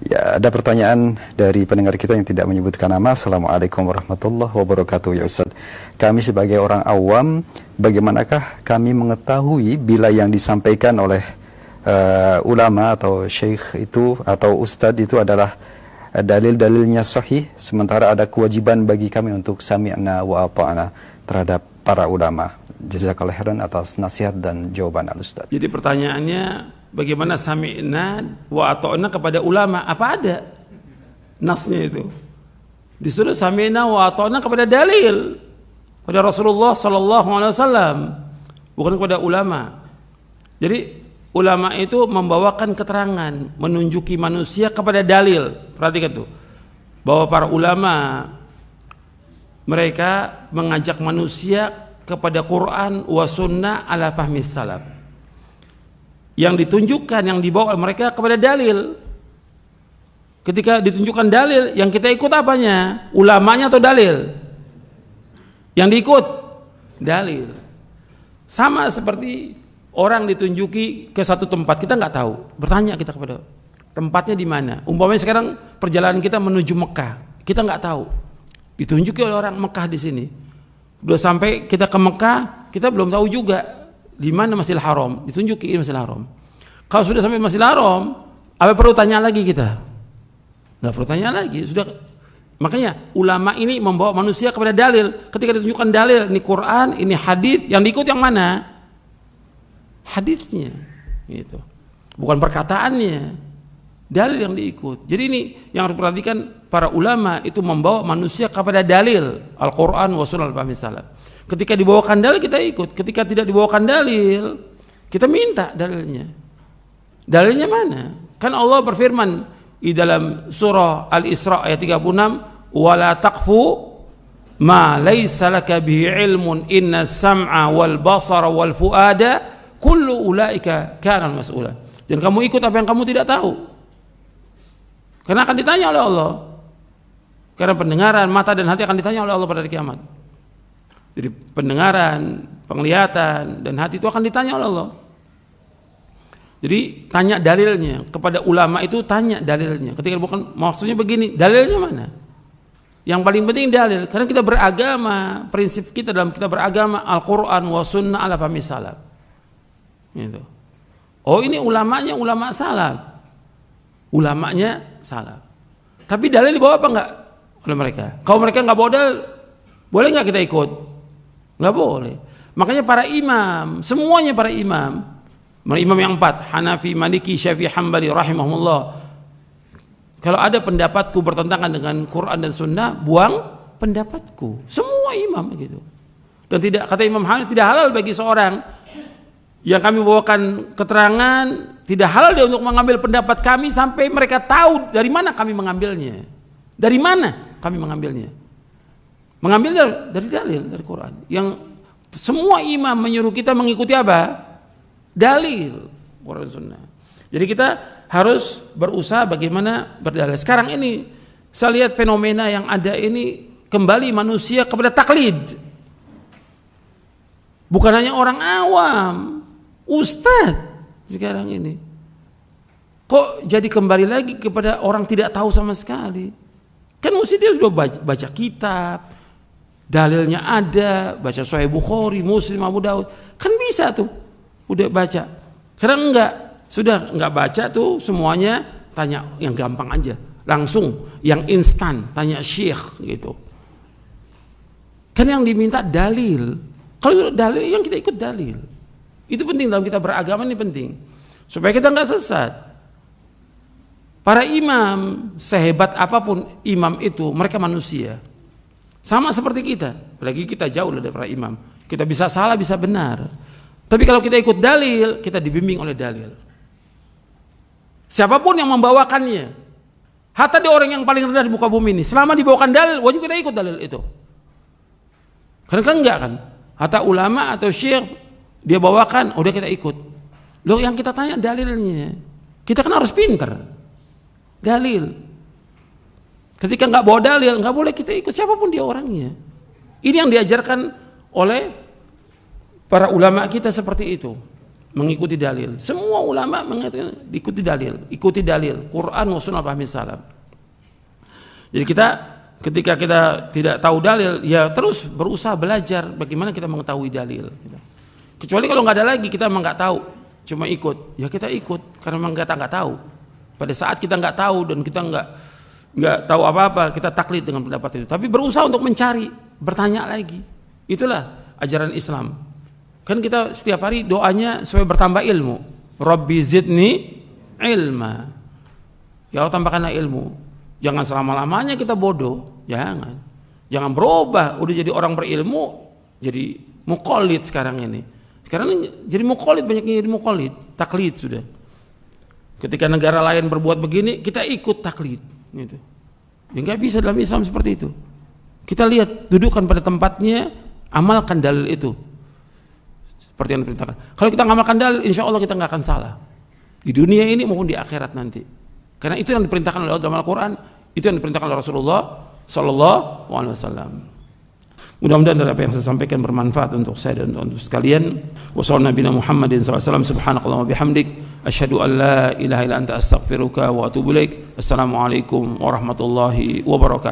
Ya, ada pertanyaan dari pendengar kita yang tidak menyebutkan nama. Assalamualaikum warahmatullahi wabarakatuh. Ya Ustaz, kami sebagai orang awam, bagaimanakah kami mengetahui bila yang disampaikan oleh ulama atau syekh itu atau ustadz itu adalah dalil-dalilnya sahih, sementara ada kewajiban bagi kami untuk sami'na wa ata'na terhadap para ulama. Jazakallahu khairan atas nasihat dan jawaban al-ustaz. Jadi pertanyaannya, bagaimana sami'na wa ata'na kepada ulama? Apa ada nasnya itu? Disuruh sami'na wa ata'na kepada dalil, pada Rasulullah sallallahu alaihi wasallam, bukan kepada ulama. Jadi ulama itu membawakan keterangan, menunjuki manusia kepada dalil. Perhatikan tuh, bahwa para ulama mereka mengajak manusia kepada Quran wa sunnah ala fahmi salaf. Yang ditunjukkan, yang dibawa mereka kepada dalil. Ketika ditunjukkan dalil, yang kita ikut apanya? Ulamanya atau dalil? Yang diikut dalil. Sama seperti orang ditunjuki ke satu tempat, kita nggak tahu, bertanya kita kepada tempatnya di mana. Umpamanya sekarang perjalanan kita menuju Mekah, kita nggak tahu, ditunjuki oleh orang Mekah di sini. Udah sampai kita ke Mekah, kita belum tahu juga di mana Masjidil Haram, ditunjuki Masjidil Haram. Kalau sudah sampai Masjidil Haram, apa perlu tanya lagi kita? Nggak perlu tanya lagi, sudah. Makanya ulama ini membawa manusia kepada dalil. Ketika ditunjukkan dalil, ini Quran, ini hadis, yang diikut yang mana? Hadisnya, gitu. Bukan perkataannya. Dalil yang diikut. Jadi ini yang harus perhatikan, para ulama itu membawa manusia kepada dalil Al-Quran wa sunnah al-fahmi salaf. Ketika dibawakan dalil kita ikut, ketika tidak dibawakan dalil kita minta dalilnya. Dalilnya mana? Kan Allah berfirman di dalam surah Al-Isra ayat 36, wala taqfu ma laysa laka bihi ilmun inna sam'a wal basara wal fuada kullu ulaika kana mas'ula. Dan kamu ikut apa yang kamu tidak tahu. Karena akan ditanya oleh Allah. Karena pendengaran, mata dan hati akan ditanya oleh Allah pada hari kiamat. Jadi pendengaran, penglihatan dan hati itu akan ditanya oleh Allah. Jadi tanya dalilnya, kepada ulama itu tanya dalilnya. Ketika bukan maksudnya begini, dalilnya mana? Yang paling penting dalil, karena kita beragama, prinsip kita dalam kita beragama Al-Qur'an wa sunnah ala fahmi salaf. Gitu. Oh, ini ulamanya ulama salaf. Ulamanya salaf. Tapi dalil dibawa apa enggak oleh mereka? Kalau mereka enggak bawa dalil, boleh enggak kita ikut? Enggak boleh. Makanya para imam, semuanya para imam yang 4, Hanafi, Maliki, Syafi'i, Hambali rahimahumullah. Kalau ada pendapatku bertentangan dengan Quran dan Sunnah, buang pendapatku. Semua imam begitu. Dan tidak, kata Imam Hanafi, tidak halal bagi seorang yang kami bawakan keterangan, tidak halal dia untuk mengambil pendapat kami sampai mereka tahu dari mana kami mengambilnya. Dari mana kami mengambilnya? Mengambil dari dalil, dari Quran. Yang semua imam menyuruh kita mengikuti apa? Dalil Quran Sunnah. Jadi kita harus berusaha bagaimana berdalil. Sekarang ini saya lihat fenomena yang ada ini, kembali manusia kepada taklid. Bukan hanya orang awam, ustadz sekarang ini. Kok jadi kembali lagi kepada orang tidak tahu sama sekali? Kan mesti dia sudah baca kitab, dalilnya ada, baca Sahih Bukhari, Muslim, Abu Daud. Kan bisa tuh, udah baca. Karena sudah enggak baca tuh semuanya, tanya yang gampang aja. Langsung, yang instan, tanya syekh gitu. Kan yang diminta dalil. Kalau dalil, yang kita ikut dalil. Itu penting dalam kita beragama, ini penting. Supaya kita enggak sesat. Para imam, sehebat apapun imam itu, mereka manusia. Sama seperti kita. Apalagi kita jauh dari para imam. Kita bisa salah, bisa benar. Tapi kalau kita ikut dalil, kita dibimbing oleh dalil. Siapapun yang membawakannya. Hatta di orang yang paling rendah di muka bumi ini, selama dibawakan dalil, wajib kita ikut dalil itu. Karena kan enggak kan? Hatta ulama atau syekh, dia bawakan, udah kita ikut. Loh, yang kita tanya dalilnya. Kita kan harus pinter. Dalil. Ketika nggak bawa dalil, nggak boleh kita ikut siapapun dia orangnya. Ini yang diajarkan oleh para ulama kita seperti itu. mengikuti dalil. Semua ulama mengatakan ikuti dalil Quran wa sunnah fahmi salaf. Jadi kita ketika kita tidak tahu dalil, ya terus berusaha belajar bagaimana kita mengetahui dalil. Kecuali kalau nggak ada lagi, kita memang nggak tahu, cuma ikut, ya kita ikut karena memang kita nggak tahu. Pada saat kita nggak tahu dan kita nggak tahu apa-apa, kita taklid dengan pendapat itu. Tapi berusaha untuk mencari, bertanya lagi. Itulah ajaran Islam. Kan kita setiap hari doanya supaya bertambah ilmu. Rabbi zidni ilma. Ya Allah tambahkanlah ilmu. Jangan selama-lamanya kita bodoh, jangan berubah, udah jadi orang berilmu, jadi muqallid sekarang ini. Sekarang jadi muqallid, banyak yang jadi muqallid, taklid sudah. Ketika negara lain berbuat begini, kita ikut taklid, gitu. Ya nggak bisa dalam Islam seperti itu. Kita lihat, dudukkan pada tempatnya, amalkan dalil itu, seperti yang diperintahkan. Kalau kita ngamalkan dalil, insya Allah kita nggak akan salah di dunia ini maupun di akhirat nanti. Karena itu yang diperintahkan oleh Allah dalam Al-Quran, itu yang diperintahkan oleh Rasulullah Sallallahu Alaihi Wasallam. Mudah-mudahan dari apa yang saya sampaikan bermanfaat untuk saya dan untuk sekalian. Wassalamualaikum Muhammadin sallallahu alaihi wasallam, subhanakallahumma bihamdik, asyhadu an la ilaha illa anta astaghfiruka wa atubu ilaik. Assalamualaikum warahmatullahi wabarakatuh.